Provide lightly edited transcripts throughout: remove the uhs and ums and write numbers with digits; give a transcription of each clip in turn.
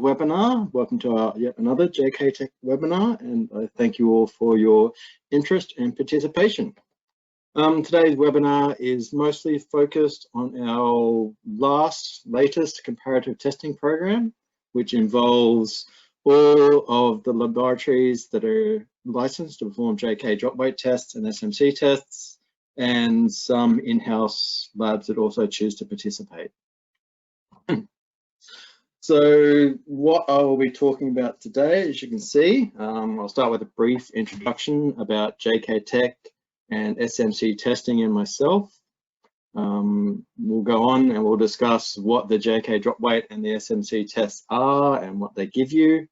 webinar. Welcome to our yet another JKTech webinar, and I thank you all for your interest and participation. Today's webinar is mostly focused on our latest comparative testing program, which involves all of the laboratories that are licensed to perform JK drop weight tests and SMC tests, and some in-house labs that also choose to participate. So what I will be talking about today, as you can see, I'll start with a brief introduction about JKTech and SMC testing and myself. We'll go on and we'll discuss what the JK drop weight and the SMC tests are and what they give you.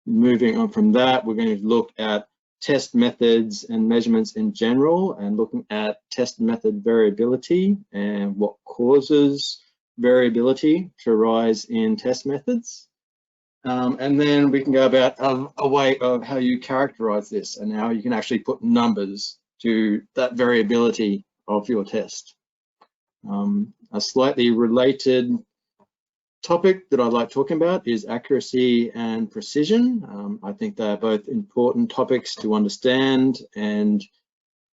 Moving on from that, we're going to look at test methods and measurements in general, and looking at test method variability and what causes variability to arise in test methods. And then we can go about a way of how you characterize this and how you can actually put numbers to that variability of your test. A slightly related topic that I like talking about is accuracy and precision. I think they're both important topics to understand, and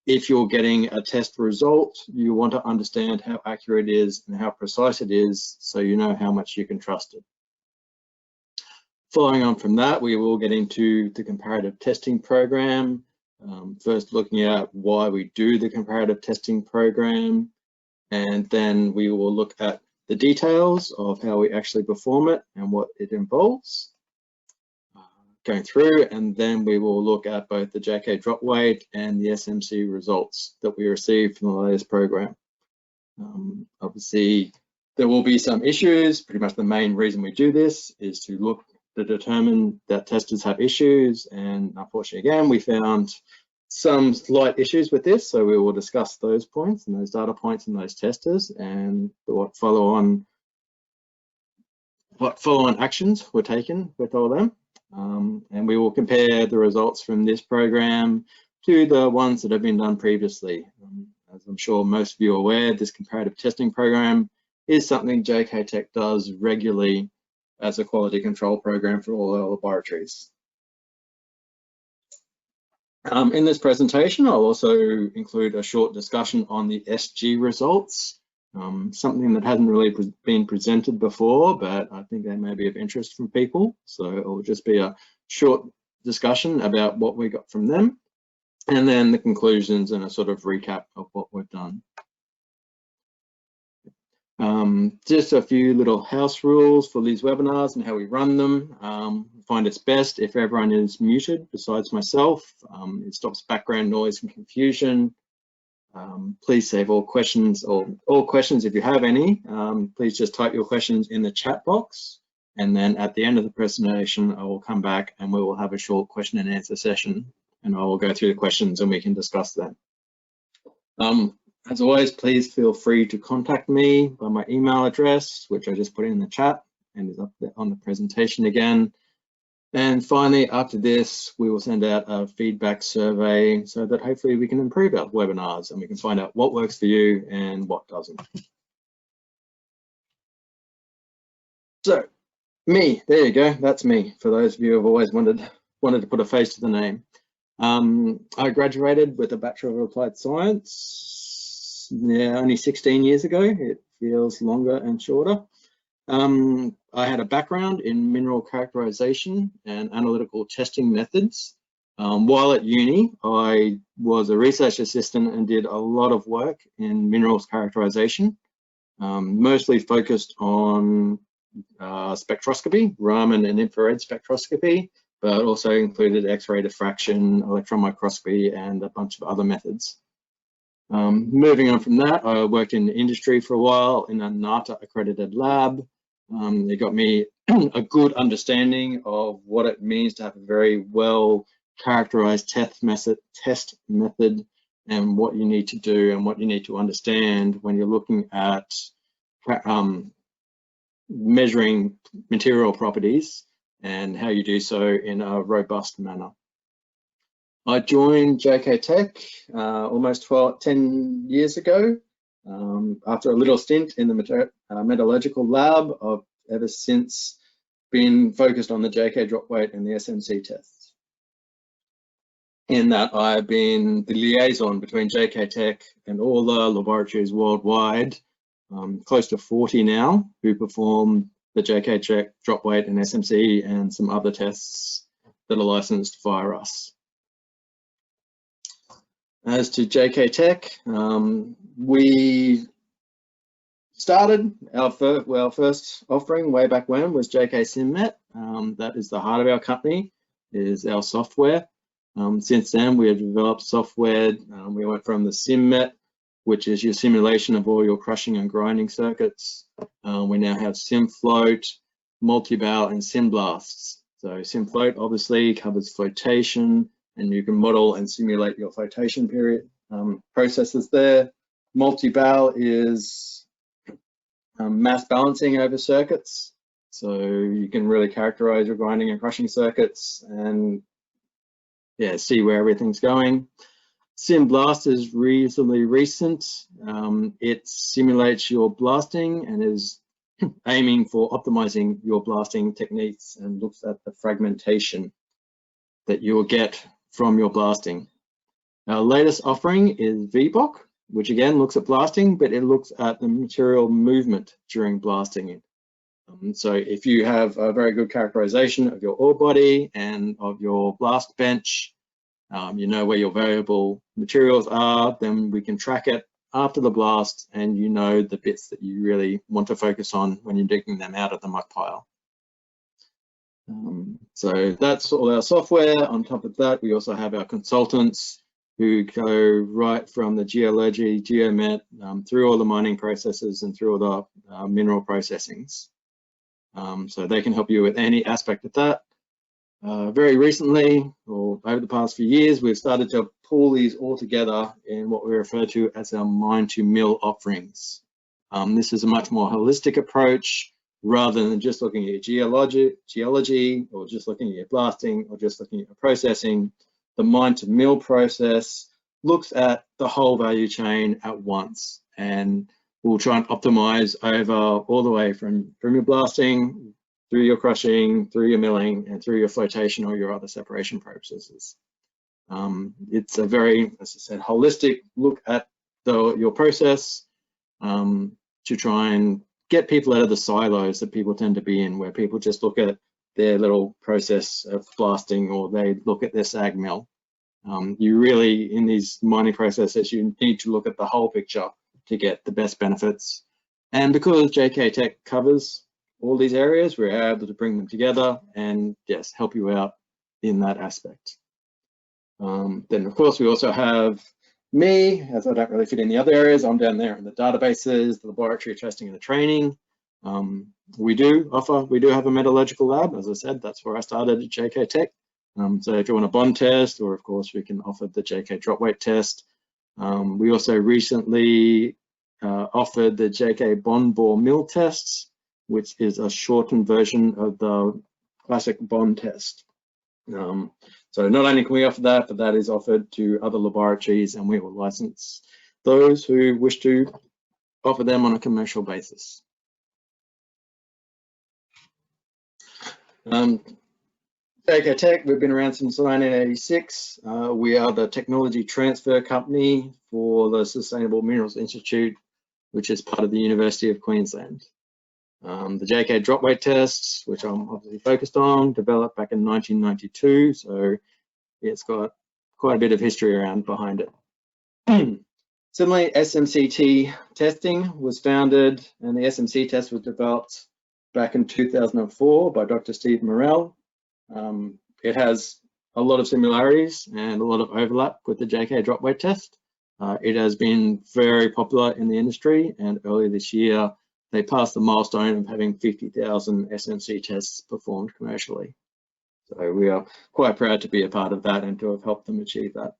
if you're getting a test result, you want to understand how accurate it is and how precise it is, so you know how much you can trust it. Following on from that, we will get into the comparative testing program. First looking at why we do the comparative testing program, and then we will look at the details of how we actually perform it and what it involves. Going through, and then we will look at both the JK drop weight and the SMC results that we received from the latest program. Obviously, there will be some issues. Pretty much the main reason we do this is to look to determine that testers have issues, and unfortunately, again, we found some slight issues with this, so we will discuss those points and those data points and those testers and what follow-on actions were taken with all of them. And we will compare the results from this program to the ones that have been done previously. As I'm sure most of you are aware, this comparative testing program is something JKTech does regularly as a quality control program for all our laboratories. In this presentation, I'll also include a short discussion on the SG results, something that hasn't really been presented before, but I think they may be of interest from people. So it will just be a short discussion about what we got from them, and then the conclusions and a sort of recap of what we've done. Just a few little house rules for these webinars and how we run them. Find it's best if everyone is muted besides myself. It stops background noise and confusion. Please save all questions, or all questions if you have any. Please just type your questions in the chat box, and then at the end of the presentation I will come back and we will have a short question and answer session, and I will go through the questions and we can discuss them. As always, please feel free to contact me by my email address, which I just put in the chat and is up there on the presentation again. And finally, after this, we will send out a feedback survey so that hopefully we can improve our webinars and we can find out what works for you and what doesn't. So, me, there you go, that's me. For those of you who have always wanted to put a face to the name. I graduated with a Bachelor of Applied Science, only 16 years ago. It feels longer and shorter. I had a background in mineral characterization and analytical testing methods. While at uni, I was a research assistant and did a lot of work in minerals characterization, mostly focused on spectroscopy, Raman and infrared spectroscopy, but also included X-ray diffraction, electron microscopy, and a bunch of other methods. Moving on from that, I worked in industry for a while in a NATA accredited lab. It got me a good understanding of what it means to have a very well characterized test method and what you need to do and what you need to understand when you're looking at measuring material properties and how you do so in a robust manner. I joined JKTech almost 10 years ago. After a little stint in the metallurgical lab, I've ever since been focused on the JK drop weight and the SMC tests. In that I've been the liaison between JKTech and all the laboratories worldwide, close to 40 now, who perform the JKTech drop weight and SMC and some other tests that are licensed via us. As to JKTech, we started our first offering way back when was JK SimMet. That is the heart of our company, is our software. Since then, we have developed software. We went from the SimMet, which is your simulation of all your crushing and grinding circuits. We now have SimFloat, Multibal, and SimBlasts. So SimFloat obviously covers flotation, and you can model and simulate your flotation period processes there. Multibal is mass balancing over circuits. So you can really characterize your grinding and crushing circuits and see where everything's going. SimBlast is reasonably recent. It simulates your blasting and is aiming for optimizing your blasting techniques and looks at the fragmentation that you'll get from your blasting. Our latest offering is VBOC, which again looks at blasting, but it looks at the material movement during blasting it. So if you have a very good characterization of your ore body and of your blast bench, you know where your variable materials are, then we can track it after the blast, and you know the bits that you really want to focus on when you're digging them out of the muck pile. So that's all our software. On top of that, we also have our consultants who go right from the geology, geomet, through all the mining processes and through all the mineral processings. So they can help you with any aspect of that. Very recently, or over the past few years, we've started to pull these all together in what we refer to as our mine-to-mill offerings. This is a much more holistic approach rather than just looking at your geology, or just looking at your blasting, or just looking at your processing. The mine-to-mill process looks at the whole value chain at once, and we'll try and optimize over all the way from your blasting, through your crushing, through your milling, and through your flotation or your other separation processes. It's a very, as I said, holistic look at your process to try and get people out of the silos that people tend to be in, where people just look at their little process of blasting, or they look at their SAG mill. You really, in these mining processes, you need to look at the whole picture to get the best benefits. And because JKTech covers all these areas, we're able to bring them together and yes, help you out in that aspect. Then of course we also have me, as I don't really fit in the other areas. I'm down there in the databases, the laboratory testing and the training. We do have a metallurgical lab. As I said, that's where I started at JKTech. So if you want a bond test, or of course we can offer the JK drop weight test. We also recently offered the JK bond bore mill tests, which is a shortened version of the classic bond test. So not only can we offer that, but that is offered to other laboratories, and we will license those who wish to offer them on a commercial basis. JKTech, we've been around since 1986. We are the technology transfer company for the Sustainable Minerals Institute, which is part of the University of Queensland. The JK drop weight tests, which I'm obviously focused on, developed back in 1992, so it's got quite a bit of history around behind it. Similarly, SMC testing was founded, and the SMC test was developed back in 2004 by Dr. Steve Morrell. It has a lot of similarities and a lot of overlap with the JK drop weight test. It has been very popular in the industry, and earlier this year, they passed the milestone of having 50,000 SMC tests performed commercially. So we are quite proud to be a part of that and to have helped them achieve that.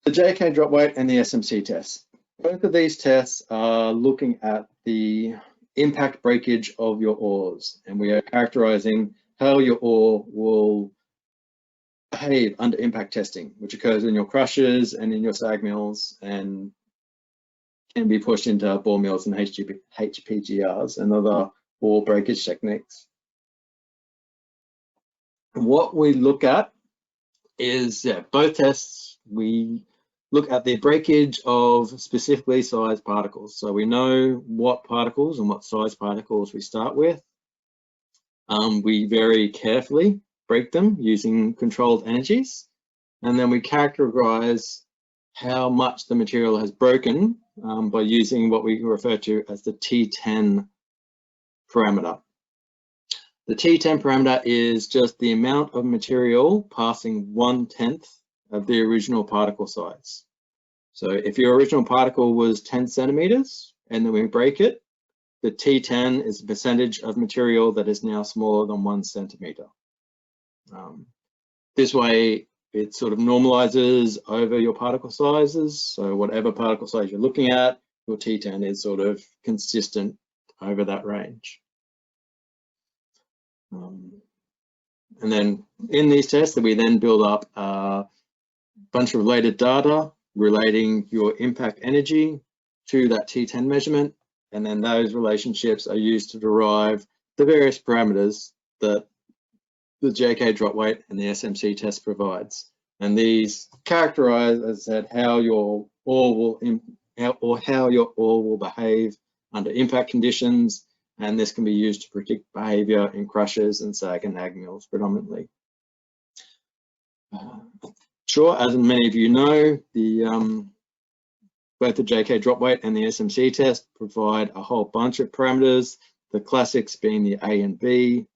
The JK drop weight and the SMC test. Both of these tests are looking at the impact breakage of your ores, and we are characterizing how your ore will behave under impact testing, which occurs in your crushers and in your SAG mills, and can be pushed into ball mills and HPGRs and other ball breakage techniques. What we look at is both tests. We look at the breakage of specifically sized particles. So we know what particles and what size particles we start with. We very carefully break them using controlled energies, and then we characterize how much the material has broken by using what we refer to as the T10 parameter. The T10 parameter is just the amount of material passing 1/10 of the original particle size. So if your original particle was 10 centimeters and then we break it, the T10 is the percentage of material that is now smaller than 1 centimeter. This way, it sort of normalizes over your particle sizes. So whatever particle size you're looking at, your T10 is sort of consistent over that range. And then in these tests, we then build up a bunch of related data relating your impact energy to that T10 measurement. And then those relationships are used to derive the various parameters that the JK drop weight and the SMC test provides. And these characterize, as I said, how your ore will behave under impact conditions. And this can be used to predict behavior in crushers and sag and ag mills predominantly. Sure, as many of you know, both the JK drop weight and the SMC test provide a whole bunch of parameters, the classics being the A and B,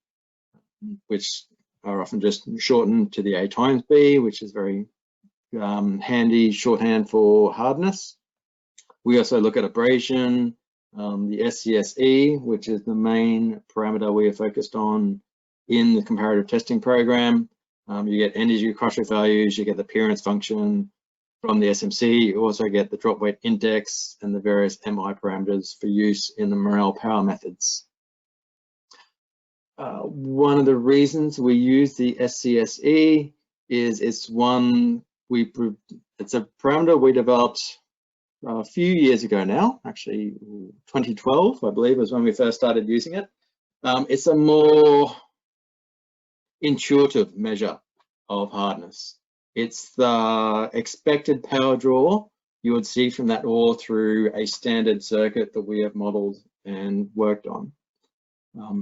which are often just shortened to the A times B, which is very handy shorthand for hardness. We also look at abrasion, the SCSE, which is the main parameter we are focused on in the comparative testing program. You get energy crusher values, you get the appearance function from the SMC, you also get the drop weight index and the various MI parameters for use in the Morel power methods. One of the reasons we use the SCSE is it's a parameter we developed a few years ago now, actually 2012, I believe, was when we first started using it. It's a more intuitive measure of hardness. It's the expected power draw you would see from that ore through a standard circuit that we have modeled and worked on.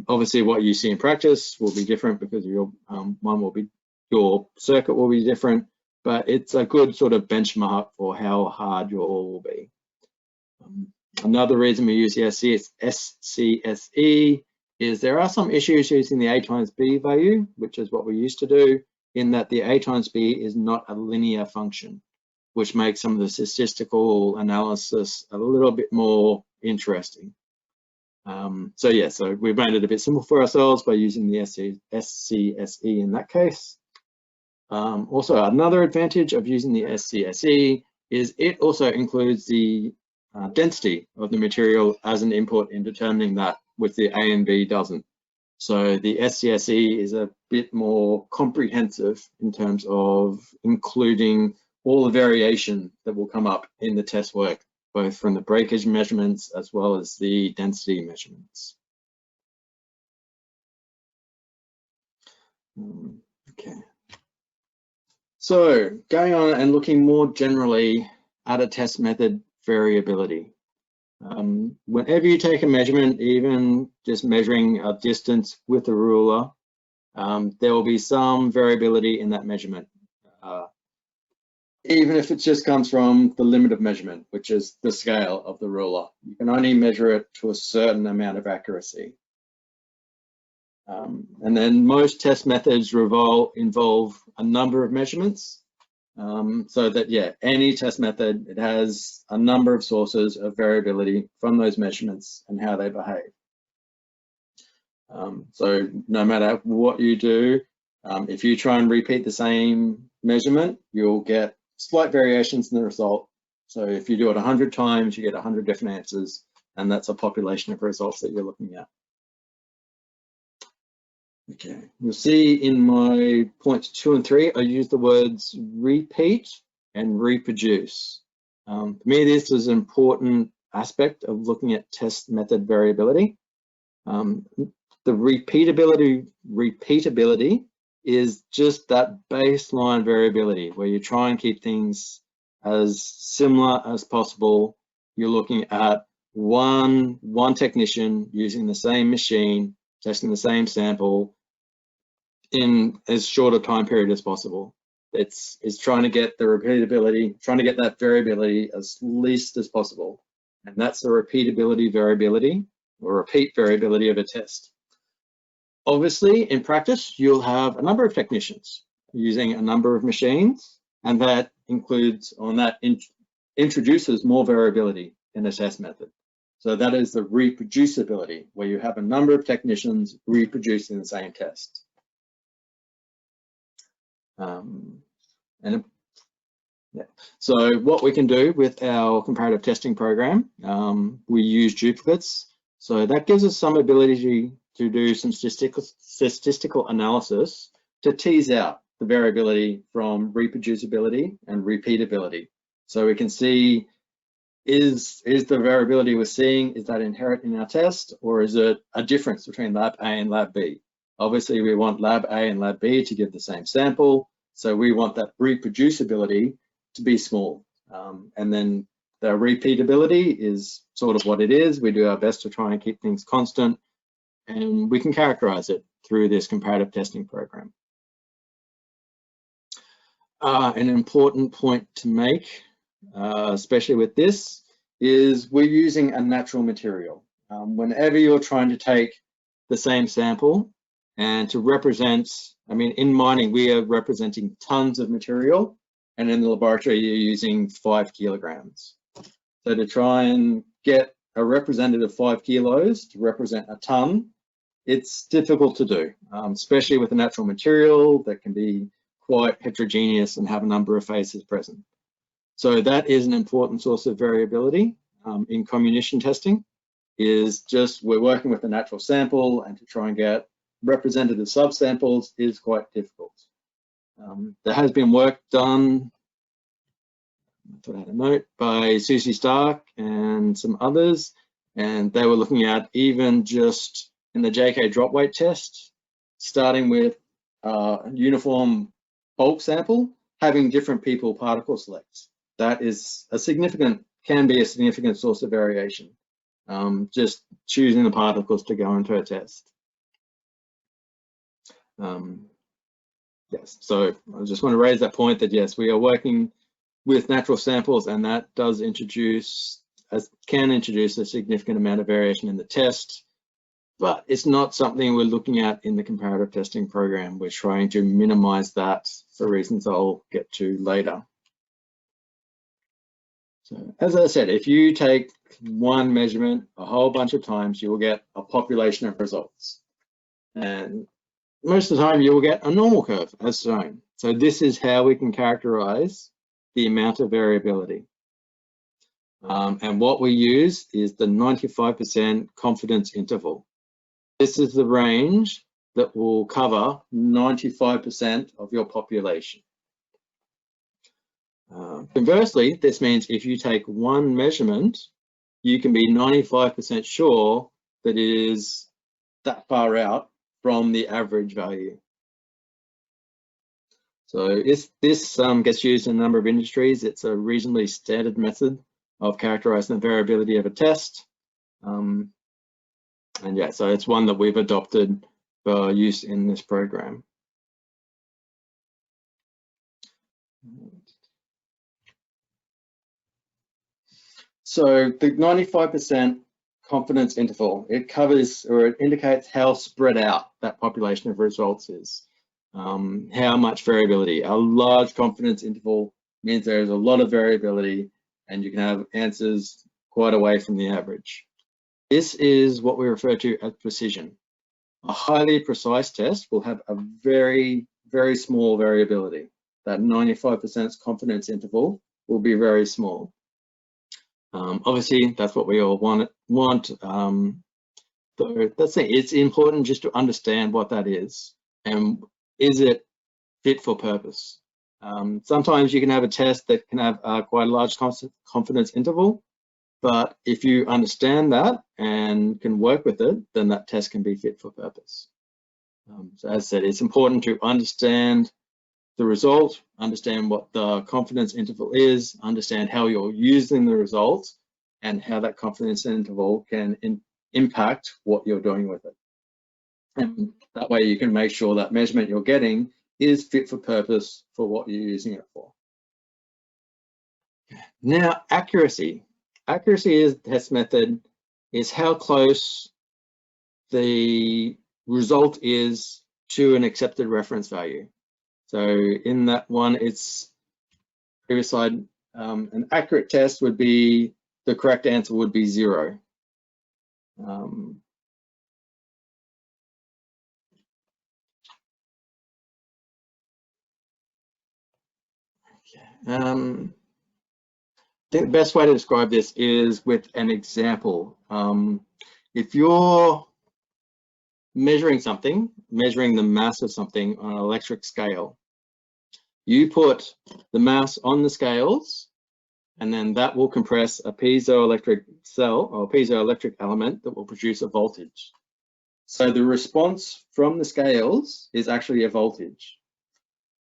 Obviously, what you see in practice will be different because your circuit will be different, but it's a good sort of benchmark for how hard your ore will be. Another reason we use the SCSE is there are some issues using the A times B value, which is what we used to do, in that the A times B is not a linear function, which makes some of the statistical analysis a little bit more interesting. So we've made it a bit simple for ourselves by using the SCSE in that case. Also, another advantage of using the SCSE is it also includes the density of the material as an input in determining that, with the A and B doesn't. So the SCSE is a bit more comprehensive in terms of including all the variation that will come up in the test work, both from the breakage measurements as well as the density measurements. Okay. So going on and looking more generally at a test method variability. Whenever you take a measurement, even just measuring a distance with a ruler, there will be some variability in that measurement. Even if it just comes from the limit of measurement, which is the scale of the ruler. You can only measure it to a certain amount of accuracy. And then most test methods involve a number of measurements, so that, any test method, it has a number of sources of variability from those measurements and how they behave. So no matter what you do, if you try and repeat the same measurement, you'll get slight variations in the result. So if you do it 100 times, you get 100 different answers, and that's a population of results that you're looking at. Okay, you'll see in my points 2 and 3, I use the words repeat and reproduce. For me, this is important aspect of looking at test method variability. The repeatability is just that baseline variability where you try and keep things as similar as possible. You're looking at one technician using the same machine, testing the same sample in as short a time period as possible. It's trying to get the repeatability, trying to get that variability as least as possible. And that's the repeatability variability or repeat variability of a test. Obviously, in practice, you'll have a number of technicians using a number of machines, and that includes, introduces more variability in a test method. So that is the reproducibility, where you have a number of technicians reproducing the same test. So what we can do with our comparative testing program, we use duplicates. So that gives us some ability to do some statistical analysis to tease out the variability from reproducibility and repeatability. So we can see, is the variability we're seeing, is that inherent in our test, or is it a difference between lab A and lab B? Obviously, we want lab A and lab B to give the same sample, so we want that reproducibility to be small. And then the repeatability is sort of what it is. We do our best to try and keep things constant, and we can characterize it through this comparative testing program. An important point to make, especially with this, is we're using a natural material. Whenever you're trying to take the same sample and to represent, I mean, in mining, we are representing tons of material, and in the laboratory, you're using 5 kilograms. So to try and get a representative 5 kilos to represent a ton, it's difficult to do, especially with a natural material that can be quite heterogeneous and have a number of phases present. So that is an important source of variability in comminution testing, is just we're working with a natural sample, and to try and get representative subsamples is quite difficult. There has been work done, I thought I had a note, by Susie Stark and some others, and they were looking at even just in the JK drop weight test, starting with a uniform bulk sample, having different people particle select. That is a significant, can be a significant source of variation, just choosing the particles to go into a test. Yes, so I just want to raise that point that yes, we are working with natural samples, and that does can introduce a significant amount of variation in the test, but it's not something we're looking at in the comparative testing program. We're trying to minimize that for reasons I'll get to later. So as I said, if you take one measurement a whole bunch of times, you will get a population of results. And most of the time you will get a normal curve as shown. So this is how we can characterize the amount of variability. And what we use is the 95% confidence interval. This is the range that will cover 95% of your population. Conversely, this means if you take one measurement, you can be 95% sure that it is that far out from the average value. So this gets used in a number of industries. It's a reasonably standard method of characterizing the variability of a test. And yeah, so it's one that we've adopted for use in this program. So the 95% confidence interval, it covers, or it indicates how spread out that population of results is, how much variability. A large confidence interval means there is a lot of variability, and you can have answers quite away from the average. This is what we refer to as precision. A highly precise test will have a very, very small variability. That 95% confidence interval will be very small. Obviously, that's what we all want. That's it. It's important just to understand what that is, and is it fit for purpose. Sometimes you can have a test that can have quite a large confidence interval, But if you understand that and can work with it, then that test can be fit for purpose. So as I said, it's important to understand the result, understand what the confidence interval is, understand how you're using the results, and how that confidence interval can impact what you're doing with it. And that way you can make sure that measurement you're getting is fit for purpose for what you're using it for. Now, accuracy. Accuracy is the test method, is how close the result is to an accepted reference value. So in that one, it's previous slide, an accurate test would be, the correct answer would be 0. I think the best way to describe this is with an example. If you're measuring something, measuring the mass of something on an electric scale, you put the mass on the scales, and then that will compress a piezoelectric cell or piezoelectric element that will produce a voltage. So the response from the scales is actually a voltage.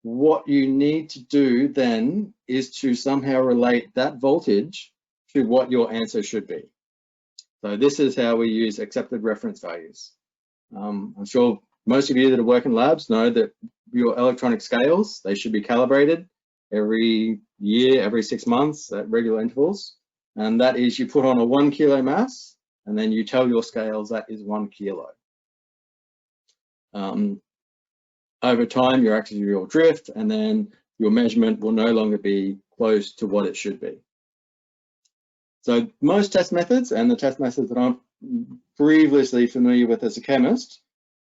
What you need to do then is to somehow relate that voltage to what your answer should be. So this is how we use accepted reference values. I'm sure most of you that work in labs know that your electronic scales, they should be calibrated every year, every 6 months at regular intervals. And that is, you put on a 1 kilo mass, and then you tell your scales that is 1 kilo. Over time, your accuracy will drift, and then your measurement will no longer be close to what it should be. So most test methods, and the test methods that I'm previously familiar with as a chemist,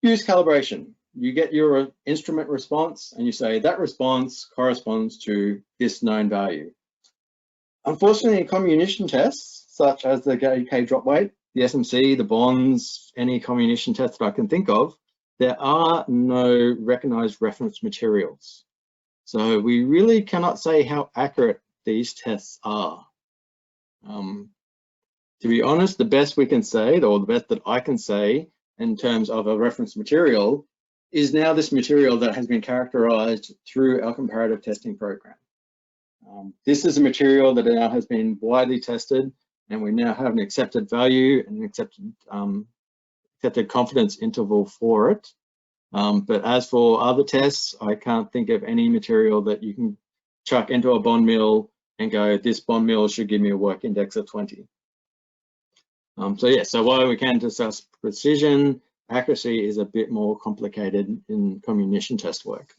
use calibration. You get your instrument response, and you say that response corresponds to this known value. Unfortunately, in comminution tests, such as the JK drop weight, the SMC, the bonds, any comminution test that I can think of, there are no recognized reference materials. So we really cannot say how accurate these tests are. To be honest, the best we can say, or the best that I can say in terms of a reference material, is now this material that has been characterized through our comparative testing program. This is a material that now has been widely tested, and we now have an accepted value and an accepted confidence interval for it. But as for other tests, I can't think of any material that you can chuck into a bond mill and go, this bond mill should give me a work index of 20. So while we can discuss precision, accuracy is a bit more complicated in comminution test work.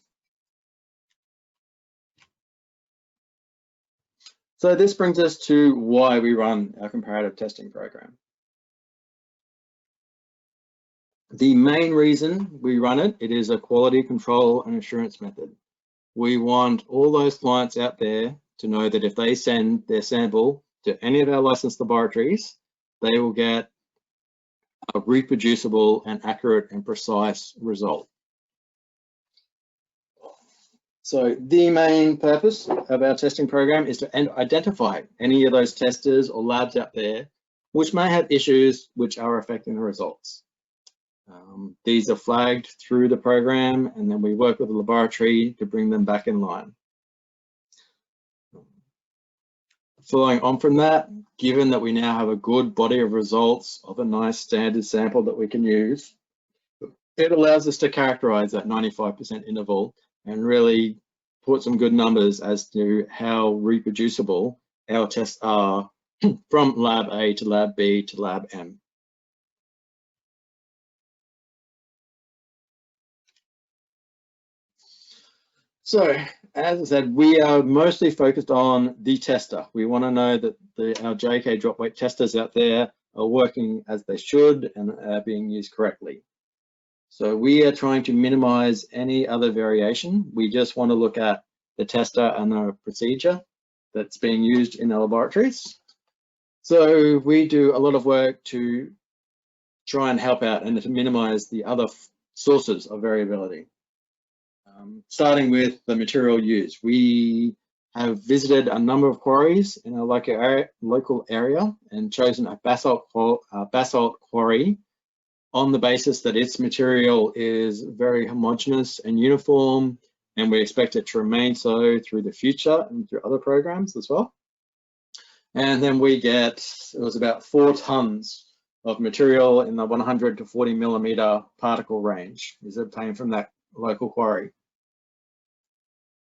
So this brings us to why we run our comparative testing program. The main reason we run it, it is a quality control and assurance method. We want all those clients out there to know that if they send their sample to any of our licensed laboratories, they will get a reproducible and accurate and precise result. So the main purpose of our testing program is to identify any of those testers or labs out there which may have issues which are affecting the results. These are flagged through the program, and then we work with the laboratory to bring them back in line. Following on from that, given that we now have a good body of results of a nice standard sample that we can use, it allows us to characterize that 95% interval and really put some good numbers as to how reproducible our tests are from lab A to lab B to lab M. So, as I said, we are mostly focused on the tester. We want to know that our JK drop weight testers out there are working as they should and are being used correctly. So we are trying to minimize any other variation. We just want to look at the tester and the procedure that's being used in the laboratories. So we do a lot of work to try and help out and to minimize the other sources of variability. Starting with the material used, we have visited a number of quarries in a local area and chosen a basalt quarry on the basis that its material is very homogeneous and uniform, and we expect it to remain so through the future and through other programs as well. And then we get, it was about 4 tons of material in the 100 to 40 millimeter particle range is obtained from that local quarry.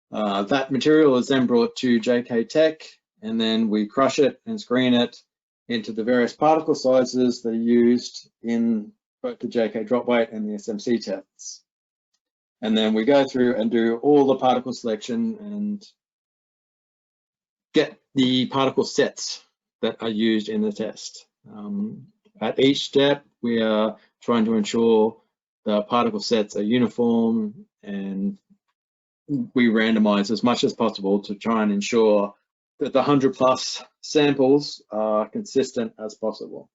That material is then brought to JKTech, and then we crush it and screen it into the various particle sizes that are used in both the JK drop weight and the SMC tests. And then we go through and do all the particle selection and get the particle sets that are used in the test. At each step, we are trying to ensure the particle sets are uniform, and we randomize as much as possible to try and ensure that the 100+ samples are consistent as possible.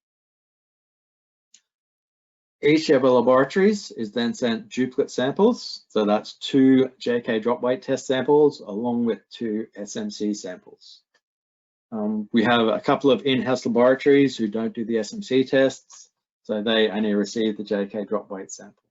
Each of our laboratories is then sent duplicate samples, so that's 2 JK drop weight test samples along with 2 SMC samples. We have a couple of in-house laboratories who don't do the SMC tests, so they only receive the JK drop weight sample.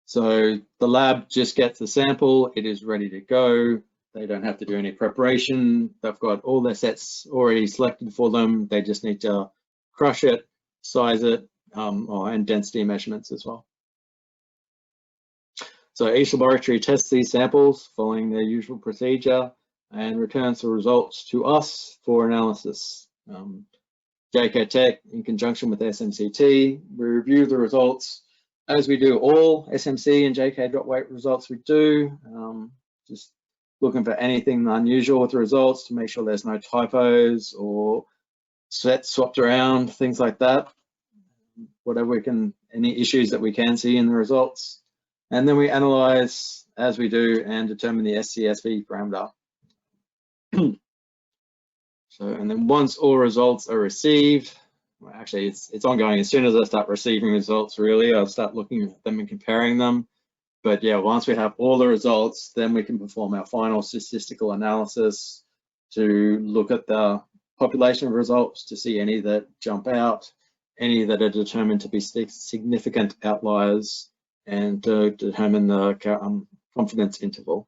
So the lab just gets the sample, it is ready to go. They don't have to do any preparation. They've got all their sets already selected for them. They just need to crush it, size it, and density measurements as well. So each laboratory tests these samples following their usual procedure and returns the results to us for analysis. JKTech, in conjunction with SMCT, we review the results as we do all SMC and JK drop weight results we do, just looking for anything unusual with the results to make sure there's no typos or sets swapped around, things like that. Whatever we can, any issues that we can see in the results. And then we analyze as we do and determine the SCSV parameter. So, and then once all results are received, well, actually it's ongoing. As soon as I start receiving results, really, I'll start looking at them and comparing them. But yeah, once we have all the results, then we can perform our final statistical analysis to look at the population of results to see any that jump out, any that are determined to be significant outliers, and to determine the confidence interval.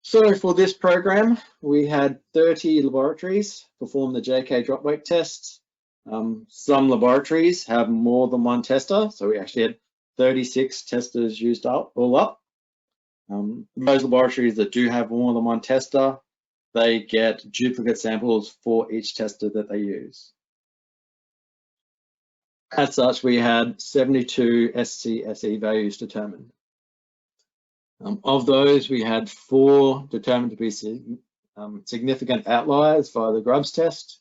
So for this program, we had 30 laboratories perform the JK drop weight test. Some laboratories have more than one tester, so we actually had 36 testers used up, all up. Those laboratories that do have more than one tester, they get duplicate samples for each tester that they use. As such, we had 72 SCSE values determined. Of those, we had 4 determined to be significant outliers via the Grubbs test.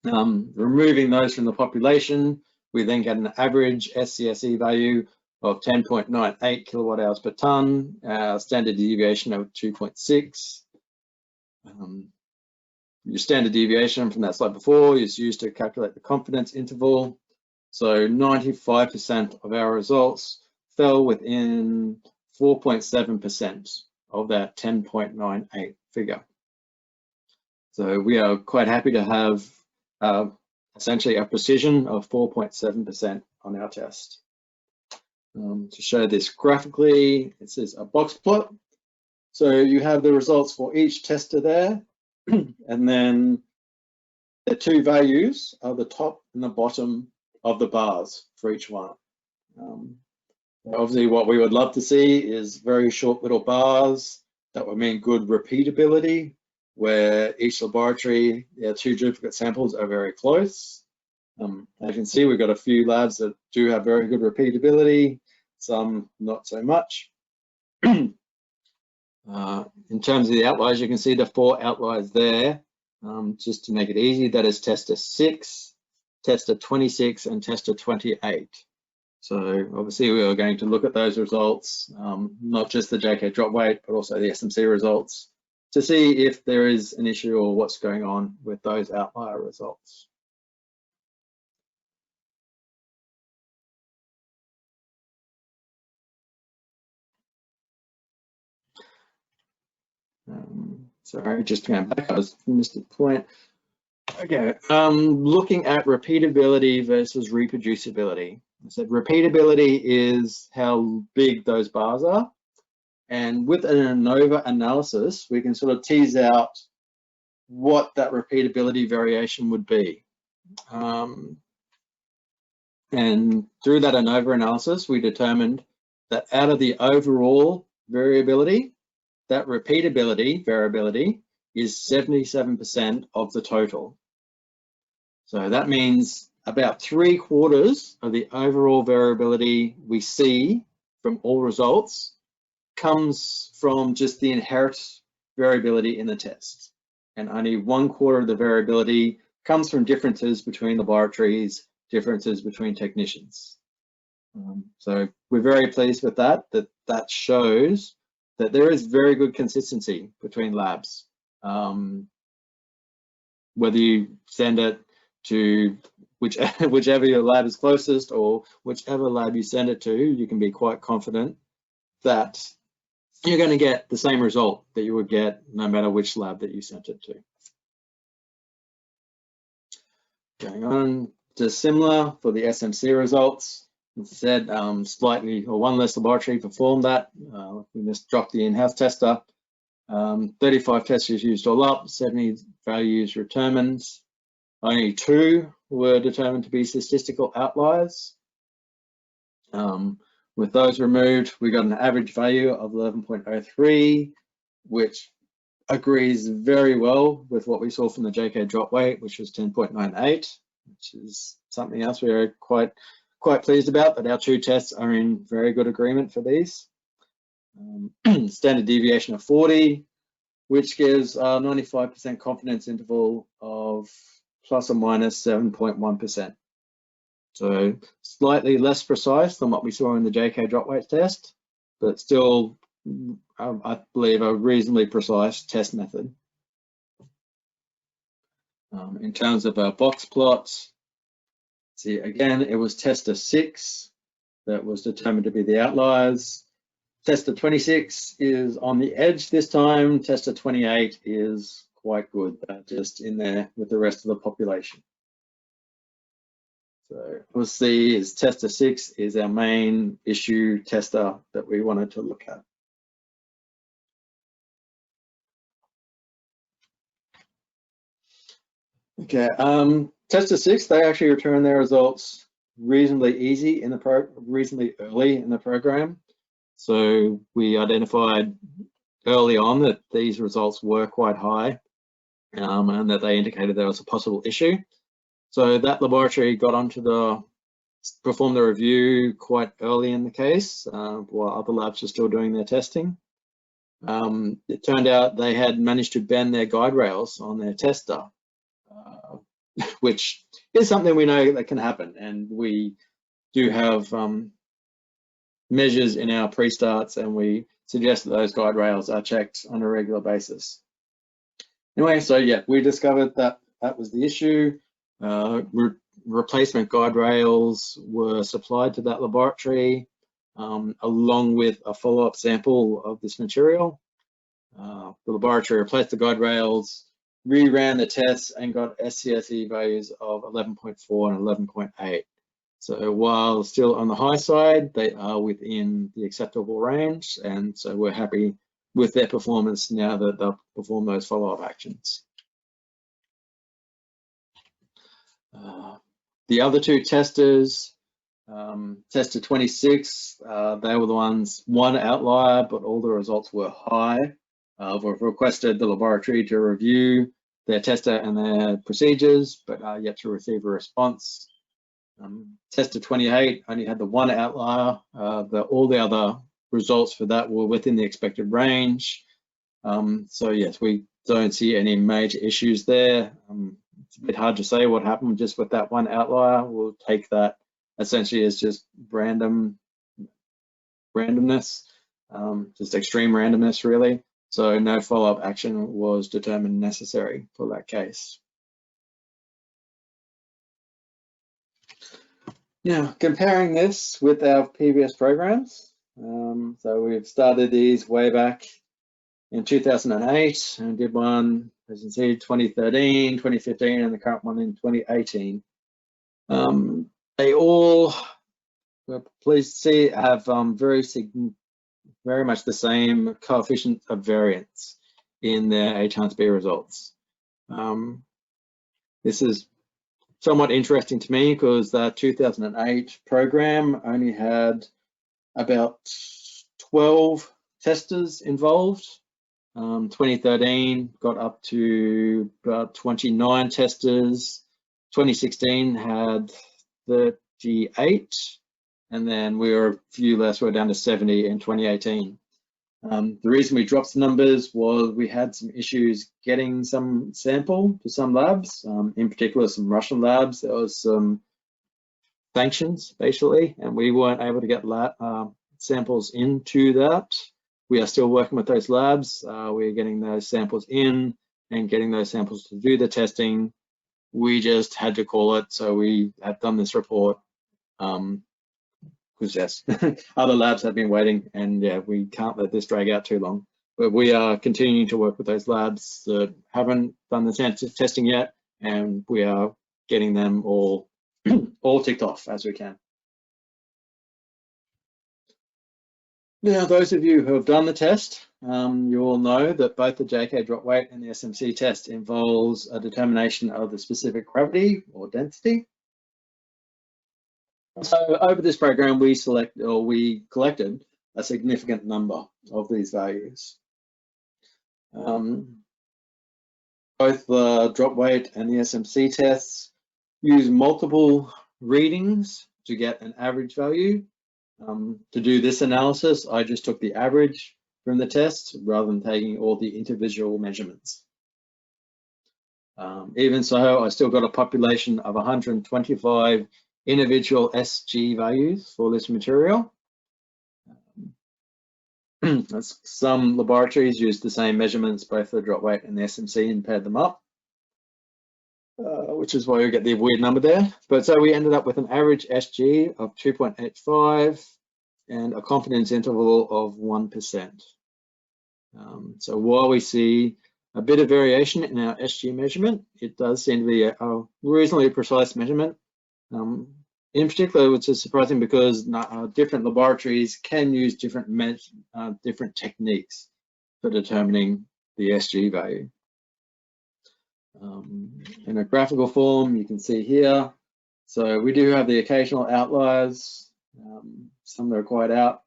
Removing those from the population, we then get an average SCSE value of 10.98 kilowatt hours per ton, standard deviation of 2.6. Your standard deviation from that slide before is used to calculate the confidence interval. So 95% of our results fell within 4.7% of that 10.98 figure. So we are quite happy to have essentially a precision of 4.7% on our test. To show this graphically, this is a box plot. So you have the results for each tester there, and then the 2 values are the top and the bottom of the bars for each one. Obviously, what we would love to see is very short little bars that would mean good repeatability, where each laboratory, 2 duplicate samples are very close. As you can see, we've got a few labs that do have very good repeatability, some not so much. In terms of the outliers, you can see the 4 outliers there. Just to make it easy, that is tester 6, tester 26, and tester 28. So obviously we are going to look at those results, not just the JK drop weight, but also the SMC results, to see if there is an issue or what's going on with those outlier results. Sorry, just going back, I missed the point. Okay, looking at repeatability versus reproducibility. I said repeatability is how big those bars are. And with an ANOVA analysis, we can sort of tease out what that repeatability variation would be. And through that ANOVA analysis, we determined that out of the overall variability, that repeatability variability is 77% of the total. So that means about 3/4 of the overall variability we see from all results comes from just the inherent variability in the test. And only 1/4 of the variability comes from differences between laboratories, differences between technicians. So we're very pleased with that shows that there is very good consistency between labs. Whether you send it to whichever your lab is closest or whichever lab you send it to, you can be quite confident that you're going to get the same result that you would get no matter which lab that you sent it to. Going on to similar for the SMC results. Instead, slightly or one less laboratory performed that. We just dropped the in-house tester. 35 testers used all up, 70 values determined. Only 2 were determined to be statistical outliers. With those removed, we got an average value of 11.03, which agrees very well with what we saw from the JK drop weight, which was 10.98, which is something else we are quite pleased about, that our 2 tests are in very good agreement for these. Standard deviation of 40, which gives a 95% confidence interval of plus or minus 7.1%. So slightly less precise than what we saw in the JK drop weight test, but still, I believe, a reasonably precise test method. In terms of our box plots, see, again, it was tester 6 that was determined to be the outliers. Tester 26 is on the edge this time. Tester 28 is quite good, just in there with the rest of the population. So we'll see is tester 6 is our main issue tester that we wanted to look at. Okay, tester 6, they actually returned their results reasonably early in the program. So we identified early on that these results were quite high, and that they indicated there was a possible issue. So that laboratory got onto performed the review quite early in the case, while other labs were still doing their testing. It turned out they had managed to bend their guide rails on their tester, which is something we know that can happen, and we do have measures in our pre-starts, and we suggest that those guide rails are checked on a regular basis. Anyway, so yeah, we discovered that that was the issue. Replacement guide rails were supplied to that laboratory, along with a follow-up sample of this material. The laboratory replaced the guide rails, reran the tests, and got SCSE values of 11.4 and 11.8. So while still on the high side, they are within the acceptable range, and so we're happy with their performance now that they'll perform those follow-up actions. The other 2 testers, tester 26, they were the ones, one outlier, but all the results were high. We've requested the laboratory to review their tester and their procedures, but are yet to receive a response. Tester 28 only had the one outlier. All the other results for that were within the expected range. So yes, we don't see any major issues there. It's a bit hard to say what happened just with that one outlier. We'll take that essentially as just randomness, just extreme randomness really. So no follow-up action was determined necessary for that case. Now, comparing this with our previous programs, so we've started these way back in 2008 and did one, as you can see, 2013, 2015, and the current one in 2018. They all, we're pleased to see, have very much the same coefficient of variance in their A times B results. This is somewhat interesting to me because the 2008 program only had about 12 testers involved. 2013 got up to about 29 testers. 2016 had 38, and then we were a few less, we were down to 70 in 2018. The reason we dropped the numbers was we had some issues getting some sample to some labs, in particular some Russian labs. There was some sanctions basically, and we weren't able to get samples into that. We are still working with those labs. We're getting those samples in and getting those samples to do the testing. We just had to call it, so we have done this report. Because yes, other labs have been waiting, and yeah, we can't let this drag out too long. But we are continuing to work with those labs that haven't done the testing yet, and we are getting them all ticked off as we can. Now, those of you who have done the test, you all know that both the JK drop weight and the SMC test involves a determination of the specific gravity or density. So over this program, we collected a significant number of these values. Both the drop weight and the SMC tests use multiple readings to get an average value. To do this analysis, I just took the average from the test rather than taking all the individual measurements. Even so, I still got a population of 125 individual SG values for this material. Some laboratories use the same measurements, both the drop weight and the SMC, and paired them up, which is why we get the weird number there. But so we ended up with an average SG of 2.85 and a confidence interval of 1%. So while we see a bit of variation in our SG measurement, it does seem to be a reasonably precise measurement. In particular, which is surprising because different laboratories can use different techniques for determining the SG value. In a graphical form, you can see here. So we do have the occasional outliers. Some that are quite out,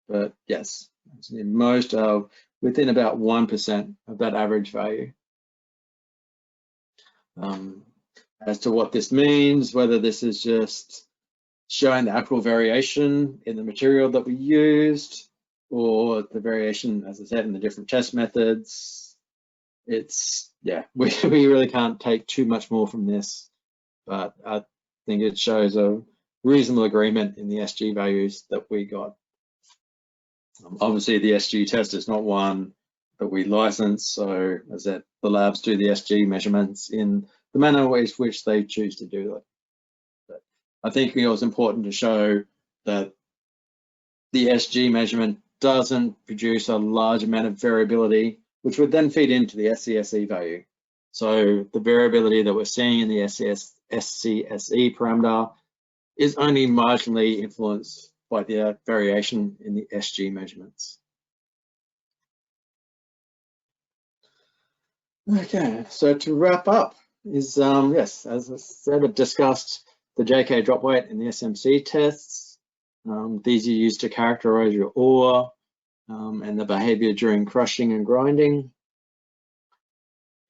but yes, most are within about 1% of that average value. As to what this means, whether this is just showing the actual variation in the material that we used, or the variation, as I said, in the different test methods, it's, yeah, we really can't take too much more from this, but I think it shows a reasonable agreement in the SG values that we got. Obviously, the SG test is not one that we license, so as that the labs do the SG measurements in the manner with which they choose to do it. But I think it was important to show that the SG measurement doesn't produce a large amount of variability, which would then feed into the SCSE value. So the variability that we're seeing in the SCSE parameter is only marginally influenced by the variation in the SG measurements. Okay, so to wrap up is, yes, as I said, I've discussed the JK drop weight and the SMC tests. These are used to characterize your ore and the behavior during crushing and grinding.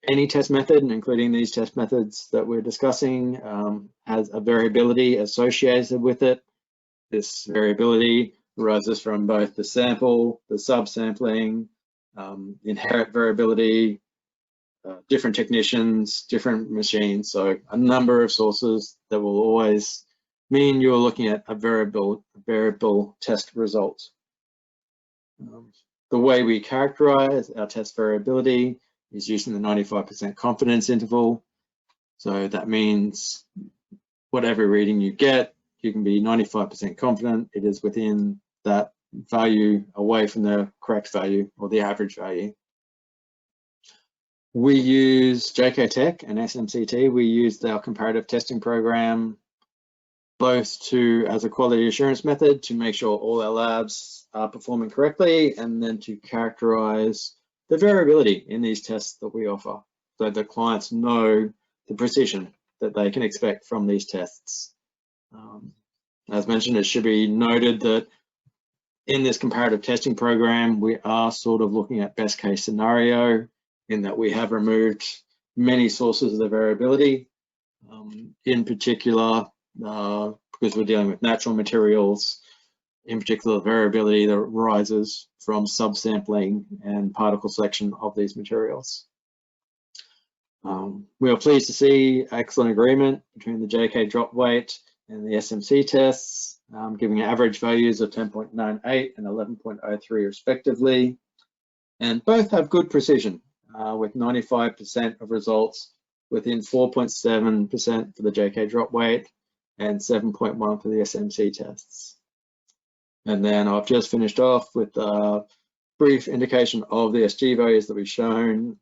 Any test method, including these test methods that we're discussing, has a variability associated with it. This variability arises from both the sample, the subsampling, inherent variability, different technicians, different machines. So a number of sources that will always mean you're looking at a variable test result. The way we characterize our test variability is using the 95% confidence interval. So that means whatever reading you get, you can be 95% confident it is within that value away from the correct value or the average value. We use JKTech and SMCT. We used our comparative testing program both as a quality assurance method to make sure all our labs are performing correctly, and then to characterize the variability in these tests that we offer, so the clients know the precision that they can expect from these tests. As mentioned, it should be noted that in this comparative testing program, we are sort of looking at best case scenario, in that we have removed many sources of the variability, in particular, because we're dealing with natural materials, in particular variability that arises from subsampling and particle selection of these materials. We are pleased to see excellent agreement between the JK drop weight and the SMC tests, giving average values of 10.98 and 11.03 respectively, and both have good precision, with 95% of results within 4.7% for the JK drop weight and 7.1 for the SMC tests. And then I've just finished off with a brief indication of the SG values that we've shown,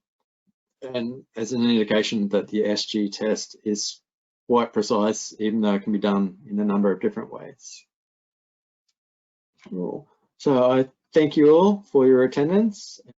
and as an indication that the SG test is quite precise, even though it can be done in a number of different ways. Cool. So I thank you all for your attendance.